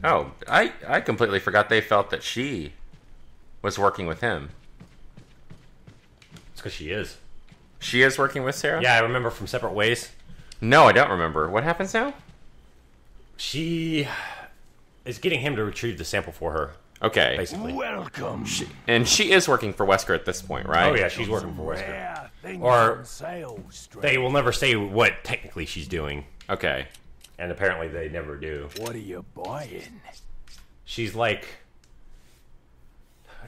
Oh, I completely forgot they felt that she was working with him. It's because she is. She is working with Sarah? Yeah, I remember from Separate Ways. No, I don't remember. What happens now? She is getting him to retrieve the sample for her. Okay. Basically. Welcome. And she is working for Wesker at this point, right? Oh, yeah, she's working for Wesker. Or they will never say what technically she's doing. Okay. And apparently they never do. What are you buying? She's like...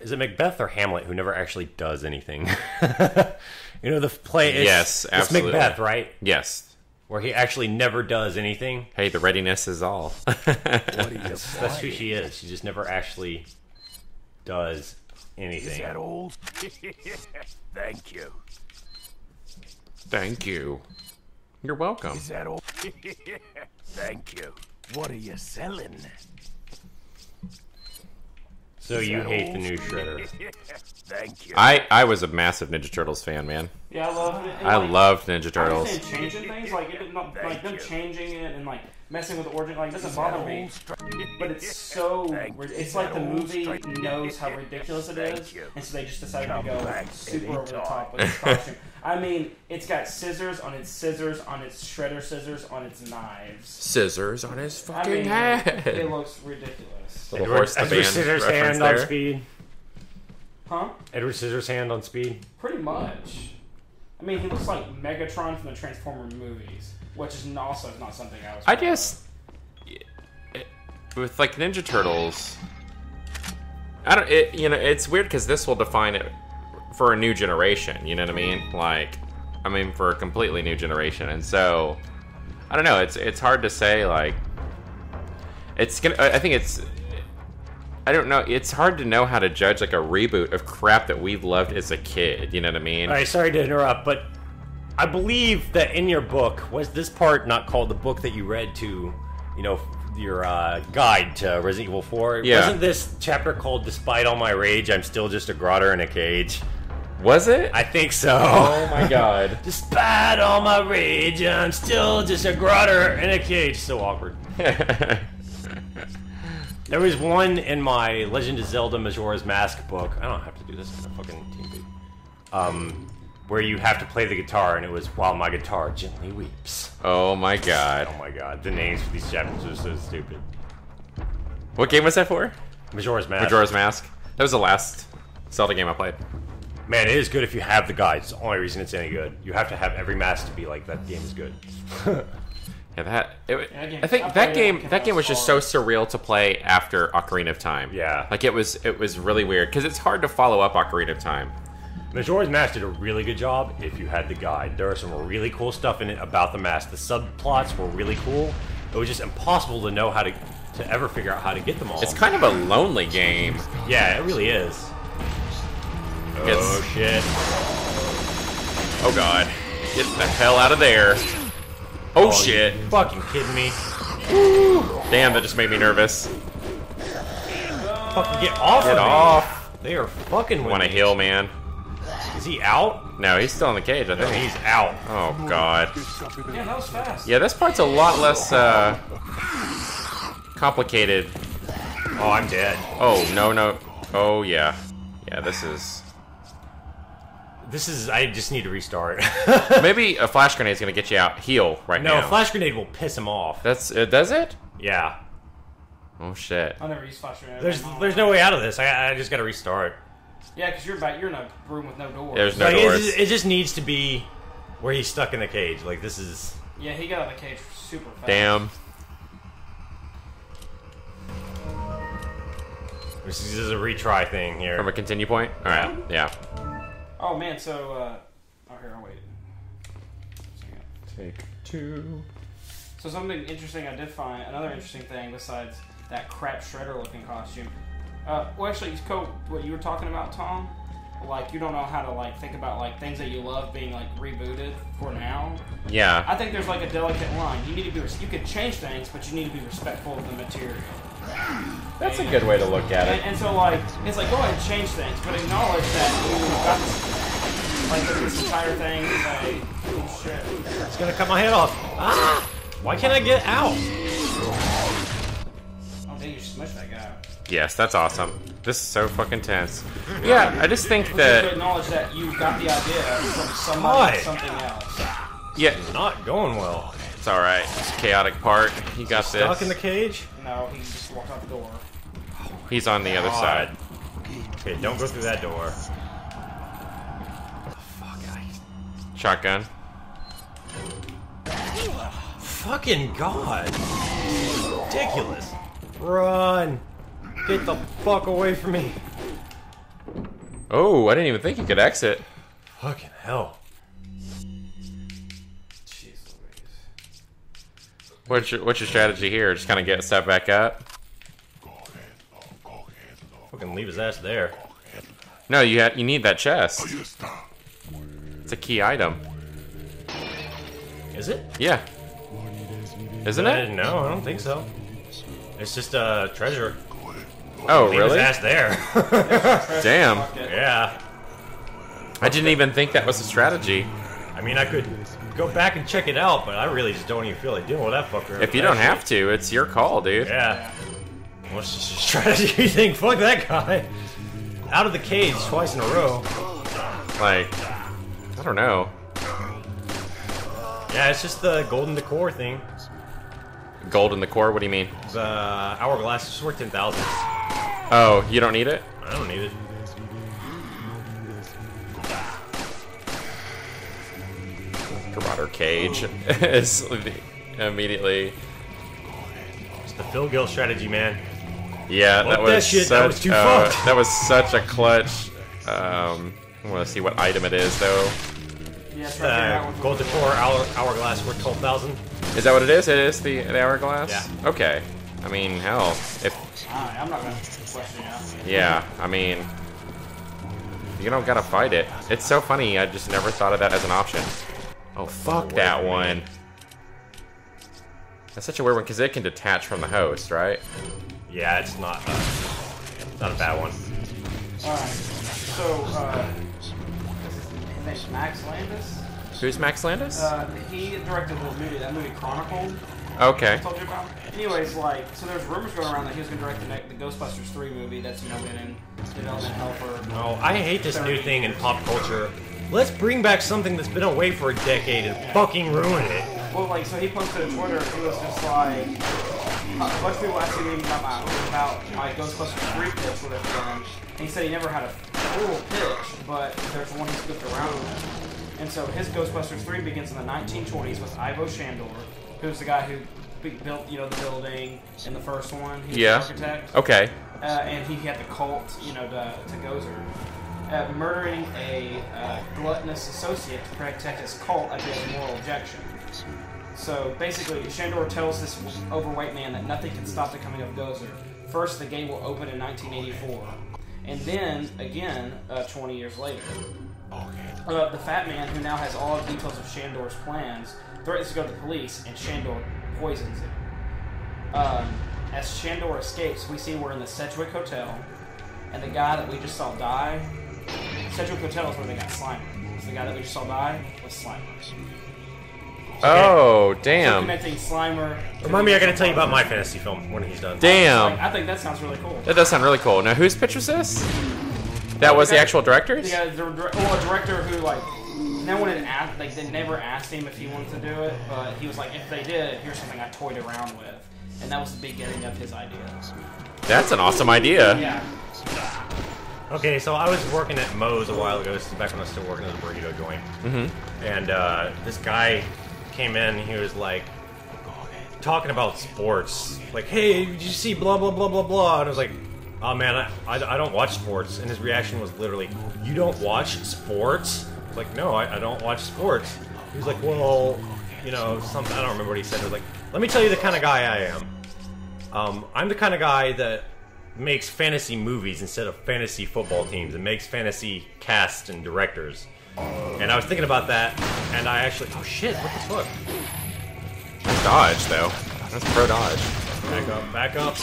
Is it Macbeth or Hamlet who never actually does anything? You know, the play... Yes, absolutely. It's Macbeth, right? Yes. Where he actually never does anything. Hey, the readiness is all. That's who she is. She just never actually does anything. Is that all? Thank you. Thank you. You're welcome. Is that all? Thank you. What are you selling? So you hate the new Shredder. Thank you. I was a massive Ninja Turtles fan, man. Yeah, I loved it. And, I like, loved Ninja Turtles. I understand changing things, like it didn't, like them changing it and like messing with the origin, like doesn't bother me. But it's so, it's like the movie knows how ridiculous it is, and so they just decided to go super over the top with its costume. I mean, it's got scissors on its shredder scissors on its knives. Scissors on his fucking head. It looks ridiculous. Little horse the band Scissors reference hand there. on Speed. Huh? Edward Scissorhand on Speed. Pretty much. I mean, he looks like Megatron from the Transformer movies, which is also not something I was. I just with like Ninja Turtles, I don't. It's weird because this will define it for a new generation. You know what I mean? Like, I mean, for a completely new generation, and so I don't know. It's hard to say. Like, it's gonna. I think it's. I don't know. It's hard to know how to judge like a reboot of crap that we loved as a kid. You know what I mean? All right, sorry to interrupt, but I believe that in your book, was this part not called the book that you read to, your guide to Resident Evil 4? Yeah. Wasn't this chapter called "Despite All My Rage, I'm Still Just a Grotter in a Cage"? Was it? I think so. Oh my god. Despite all my rage, I'm still just a grotter in a cage. So awkward. There was one in my Legend of Zelda Majora's Mask book. I don't have to do this in a fucking team beat. Where you have to play the guitar, and it was "While My Guitar Gently Weeps." Oh my god. Oh my god, the names for these chapters are so stupid. What game was that for? Majora's Mask. Majora's Mask. That was the last Zelda game I played. Man, it is good if you have the guide. It's the only reason it's any good. You have to have every mask to be like, that game is good. Yeah, I think that game was just so surreal to play after Ocarina of Time. Yeah. Like it was really weird because it's hard to follow up Ocarina of Time. Majora's Mask did a really good job if you had the guide. There was some really cool stuff in it about the mask. The subplots were really cool. It was just impossible to know how to ever figure out how to get them all. It's kind of a lonely game. Yeah, it really is. Oh shit. Oh god. Get the hell out of there. Oh shit. You fucking kidding me? Damn, that just made me nervous. Fucking get off of me. Get off. They are fucking with Want to me. heal, man? Is he out? No, he's still in the cage, I No, think. he's out. Oh god. Yeah, that was fast. Yeah, this part's a lot less complicated. Oh, I'm dead. Oh, no. Oh, yeah. Yeah, this is... I just need to restart. Maybe a flash grenade's gonna get you out. Heal right now. No, a flash grenade will piss him off. Does it? Yeah. Oh shit. I'll never use flash grenade. There's no way out of this. I just gotta restart. Yeah, because you're in a room with no doors. There's no Like, doors. it just needs to be where he's stuck in the cage. Like, this is... Yeah, he got out of the cage super fast. Damn. This is a retry thing here. From a continue point? Alright, yeah. Oh man, so oh here, I'll wait. Take two. So something interesting I did find, another interesting thing besides that crap shredder looking costume. Well actually, Cope, what you were talking about, Tom, like you don't know how to like think about like things that you love being like rebooted for now. Yeah. I think there's like a delicate line. You need to be you can change things, but you need to be respectful of the material. That's a good way to look at it. And so like it's like go ahead and change things, but acknowledge that you've got this, like this entire thing is like oh shit. It's gonna cut my head off. Ah! Why can't I get out? Oh Hey, you smushed that guy. Yes, that's awesome. This is so fucking tense. Yeah, I just think that... To acknowledge that you got the idea from somebody or something else. Yeah. It's not going well. It's alright. It's a chaotic part. You got this. Stuck in the cage? No, he just walked out the door. He's on the other side. Okay, don't go through that door. Shotgun. Fucking God. Ridiculous. Run. Get the fuck away from me. Oh, I didn't even think you could exit. Fucking hell. Jeez What's Louise. your strategy here? Just kind of get set back up? Fucking leave his ass there. No, you need that chest. It's a key item. Is it? Yeah. Isn't it? No, I don't think so. It's just a treasure. Oh, Leave really? his ass there. Damn. Yeah. I didn't even think that was a strategy. I mean, I could go back and check it out, but I really just don't even feel like dealing with that fucker. If you don't have to, it's your call, dude. Yeah. What's just a strategy thing? Fuck that guy. Out of the cage twice in a row. Like, I don't know. Yeah, it's just the golden decor thing. Gold in the core? What do you mean? The hourglass is worth 10,000. Oh, you don't need it? I don't need it. Marauder cage is immediately. It's the Phil Gill strategy, man. Yeah, Fuck that was that shit, such. that was too fucked. That was such a clutch. I want to see what item it is, though. Yeah, Gold decor hourglass worth 12,000. Is that what it is? It is the hourglass. Yeah. Okay. I mean, hell, if I'm not gonna question you. yeah, I mean, you don't gotta fight it. It's so funny. I just never thought of that as an option. Oh fuck that one. That's such a weird one because it can detach from the host, right? Yeah, it's not a bad one. Alright, so, his name's Max Landis. Who's Max Landis? He directed that movie Chronicle. Okay. I told you about. Anyways, like, so there's rumors going around that he was going to direct the Ghostbusters 3 movie that's, been in development hell for... No, I hate this new thing in pop culture. Let's bring back something that's been away for a decade and fucking ruin it. Well, like, so he posted a Twitter, he was just like, a bunch of people asking me about my Ghostbusters 3 pitch with it, and he said he never had a full pitch, but there's one he skipped around with. And so his Ghostbusters 3 begins in the 1920s with Ivo Shandor, who's the guy who built, the building in the first one. He was the architect. Okay. And he had the cult, to Gozer. Murdering a gluttonous associate to protect his cult after his moral objection. So basically, Shandor tells this overweight man that nothing can stop the coming of Gozer. First, the gate will open in 1984. And then, again, 20 years later. The fat man, who now has all the details of Shandor's plans, threatens to go to the police, and Shandor poisons him. As Shandor escapes, we see we're in the Sedgwick Hotel, and the guy that we just saw die... Sedgwick Hotel is where they got Slimer. So the guy that we just saw die was Slimer. Oh, So damn. connecting Slimer... Remind me, I gotta tell you about my fantasy film when he's done. Damn. I think that sounds really cool. That does sound really cool. Now, whose pitch was this? That was the actual director's? Yeah, a director who, no one had asked, they never asked him if he wanted to do it, but he was like, if they did, here's something I toyed around with. And that was the beginning of his idea. That's an awesome idea. Yeah. Okay, so I was working at Moe's a while ago. This is back when I was still working at the burrito joint. Mm-hmm. And this guy came in, and he was like, talking about sports. Like, hey, did you see blah, blah, blah, blah, blah? And I was like, oh man, I don't watch sports. And his reaction was literally, you don't watch sports? I was like, no, I don't watch sports. He was like, well, something, I don't remember what he said. He was like, let me tell you the kind of guy I am. I'm the kind of guy that makes fantasy movies instead of fantasy football teams, and makes fantasy casts and directors. And I was thinking about that, and I actually, oh shit, what the fuck? Nice dodge, though. That's pro dodge. Back up.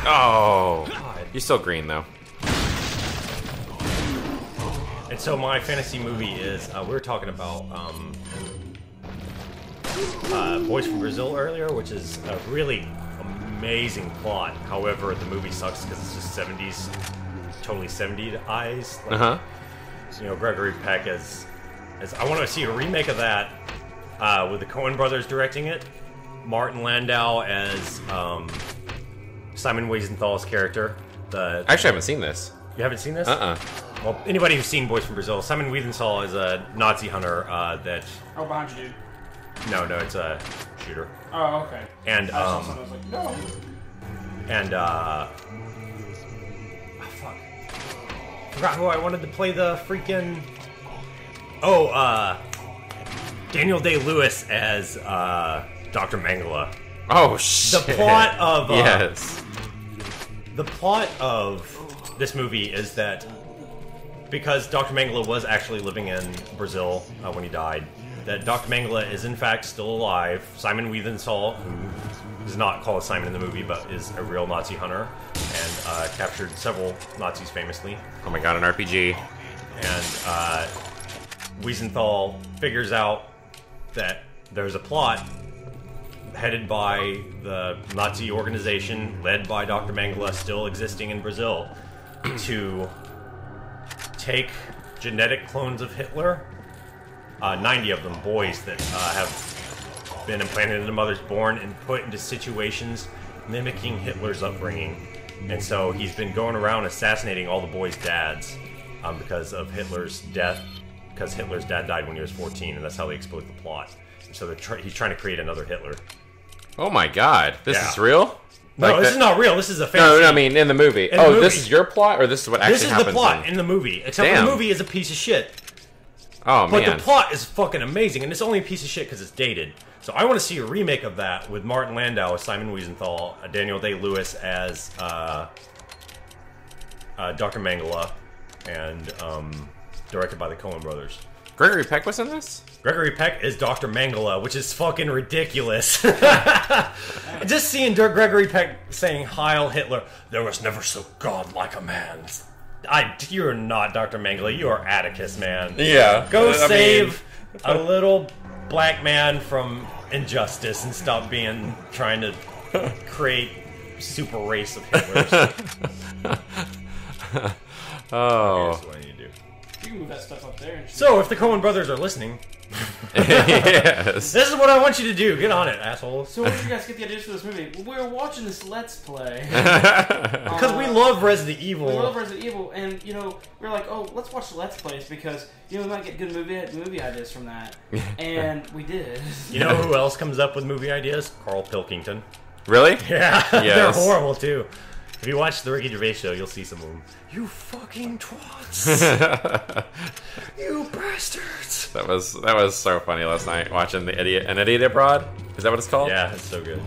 Oh. God. You're still green, though. And so my fantasy movie is, we were talking about Boys from Brazil earlier, which is a really amazing plot. However, the movie sucks because it's just 70s, totally 70s eyes. Like, you know, Gregory Peck as I want to see a remake of that with the Coen brothers directing it. Martin Landau as Simon Wiesenthal's character. I actually haven't seen this. You haven't seen this? Well, anybody who's seen Boys from Brazil, Simon Wiesenthal is a Nazi hunter that... Oh, behind you, dude. No, it's a shooter. Oh, okay. And, I saw something, I was like, no. And, fuck. Forgot who I wanted to play the freaking... Oh, Daniel Day-Lewis as, Dr. Mangala. Oh, shit. The plot of... yes. The plot of this movie is that because Dr. Mangala was actually living in Brazil when he died, that Dr. Mangala is in fact still alive. Simon Wiesenthal, who is not called Simon in the movie, but is a real Nazi hunter and captured several Nazis famously. Oh my god, an RPG. And Wiesenthal figures out that there's a plot headed by the Nazi organization, led by Dr. Mangala, still existing in Brazil, to take genetic clones of Hitler, 90 of them, boys that have been implanted into mothers born and put into situations mimicking Hitler's upbringing. And so he's been going around assassinating all the boys' dads because of Hitler's death, because Hitler's dad died when he was 14, and that's how they exposed the plot. And so he's trying to create another Hitler. Oh my god, this is real? No, this is not real. This is a fantasy. No, I mean in the movie. This is your plot, or this is what actually happens? This is the plot in the movie. Except for the movie is a piece of shit. Oh, man. But the plot is fucking amazing, and it's only a piece of shit because it's dated. So I want to see a remake of that with Martin Landau as Simon Wiesenthal, Daniel Day-Lewis as Dr. Mangala, and directed by the Coen brothers. Gregory Peck was in this? Gregory Peck is Dr. Mangala, which is fucking ridiculous. Just seeing Gregory Peck saying, Heil Hitler, there was never so godlike a man. You're not Dr. Mangala, you are Atticus, man. Yeah. Go save a little black man from injustice and stop trying to create super race of Hitlers. Oh. Here's what I need to do. You can move that stuff up there. So, if the Coen brothers are listening, yes. This is what I want you to do. Get on it, asshole. So where did you guys get the ideas for this movie? Well, we were watching this Let's Play. Because we love Resident Evil. We love Resident Evil, and, you know, we were like, oh, let's watch the Let's Plays because, you know, we might get good movie ideas from that. And we did. You know who else comes up with movie ideas? Carl Pilkington. Really? Yeah. Yes. They're horrible, too. If you watch the Ricky Gervais show, you'll see some of them. You fucking twats! You bastards! That was so funny last night watching An Idiot Abroad. Is that what it's called? Yeah, it's so good.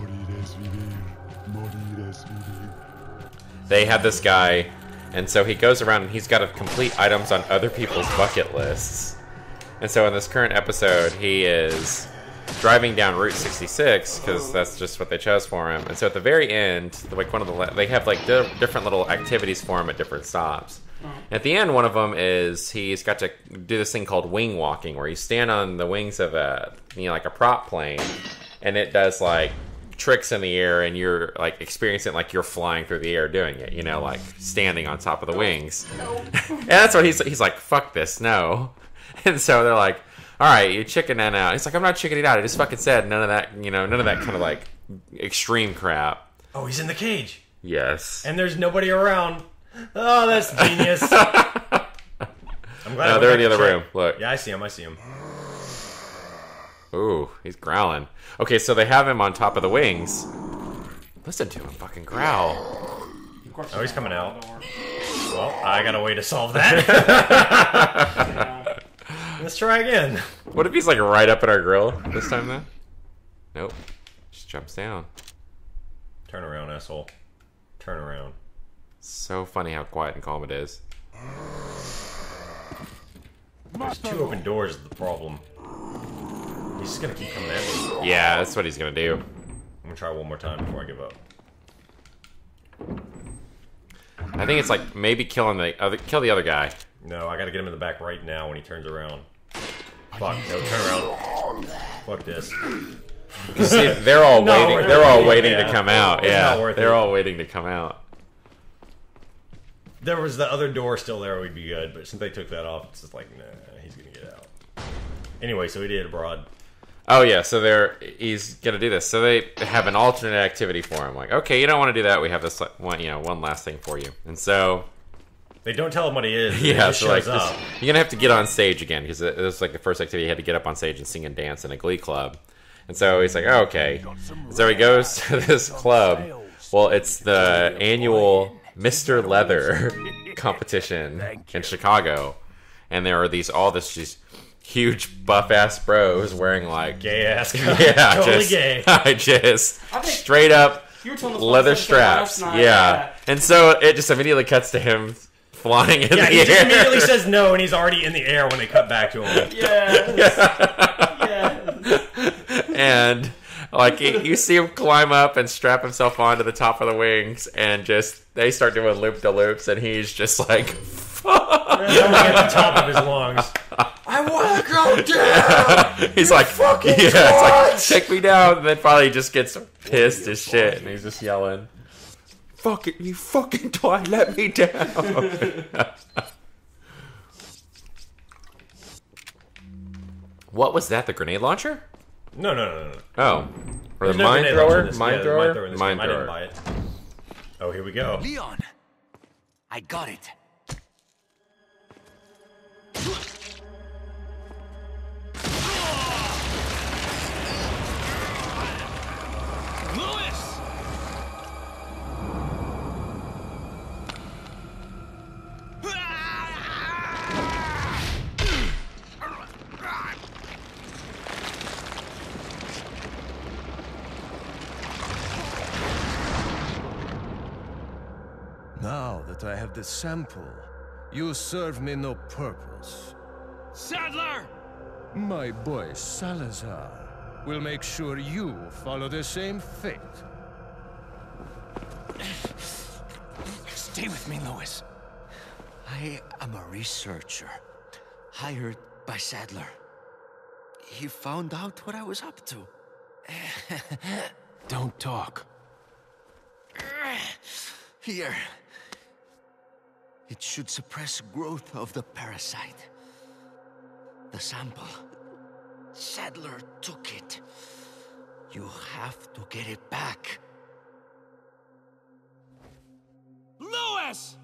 They had this guy, and so he goes around and he's got to complete items on other people's bucket lists. And so in this current episode, he is driving down Route 66 because that's just what they chose for him. And so at the very end, like they have like different little activities for him at different stops. At the end, one of them is he's got to do this thing called wing walking, where you stand on the wings of like a prop plane, and it does like tricks in the air, and you're like experiencing like you're flying through the air doing it, you know, like standing on top of the wings. And that's what he's like, fuck this, no. And so they're like, all right, you're chickening out. He's like, I'm not chickening out. I just fucking said none of that, you know, none of that kind of like extreme crap. Oh, he's in the cage. Yes. And there's nobody around. Oh, that's genius. I'm glad. No, they're in the other room. Look. Yeah, I see him. Ooh, he's growling. Okay, so they have him on top of the wings. Listen to him fucking growl. Oh, he's coming out. Well, I got a way to solve that. Let's try again. What if he's like right up at our grill this time then? Nope. Just jumps down. Turn around, asshole. Turn around. So funny how quiet and calm it is. There's two open doors is the problem. He's just gonna keep coming at me. Yeah, that's what he's gonna do. I'm gonna try one more time before I give up. I think it's like maybe kill the other guy. No, I gotta get him in the back right now when he turns around. Fuck, no, turn around. Fuck this. See, they're all No, waiting. we're They're not all doing it, waiting yeah. to come out. It's Yeah, not worth they're it. all waiting to come out. There was the other door still there, we'd be good. But since they took that off, it's just like, nah, he's gonna get out. Anyway, so he did abroad. Oh yeah, so he's gonna do this. So they have an alternate activity for him. Like, okay, you don't want to do that. We have this one last thing for you. And so They don't tell him what he is. yeah, He just so like shows up. you're gonna have to get on stage again because it was like the first activity. You had to get up on stage and sing and dance in a glee club. And so he's like, oh, okay. So he goes to this club. Well, it's the annual Mr. Leather competition in Chicago, and there are these huge buff ass bros wearing like Gay ass guy. yeah, Totally just, gay. just I think straight up you were telling us leather about something last straps. night, Yeah, and so it just immediately cuts to him flying in Yeah, the he just air. immediately says no, and he's already in the air when they cut back to him. Yes. And like you see him climb up and strap himself onto the top of the wings, and they start doing loop de loops, and he's just like, "Fuck!" At the top of his lungs. I want to go down. He's like, "Fucking yeah!" It's like, "Take me down!" And then finally he just gets pissed as shit, and he's just yelling, "Fuck it, you fucking twat! Let me down!" What was that? The grenade launcher? No. Oh, or There's the no mine grenade launcher in thrower? this- Mine yeah, thrower? in this Mine game. I didn't thrower. buy it. Oh, here we go. Leon, I got it. Lewis! Now that I have the sample, you serve me no purpose. Sadler! My boy Salazar will make sure you follow the same fate. Stay with me, Lewis. I am a researcher, hired by Sadler. He found out what I was up to. Don't talk. Here. It should suppress growth of the parasite. The sample. Sadler took it. You have to get it back. Lewis!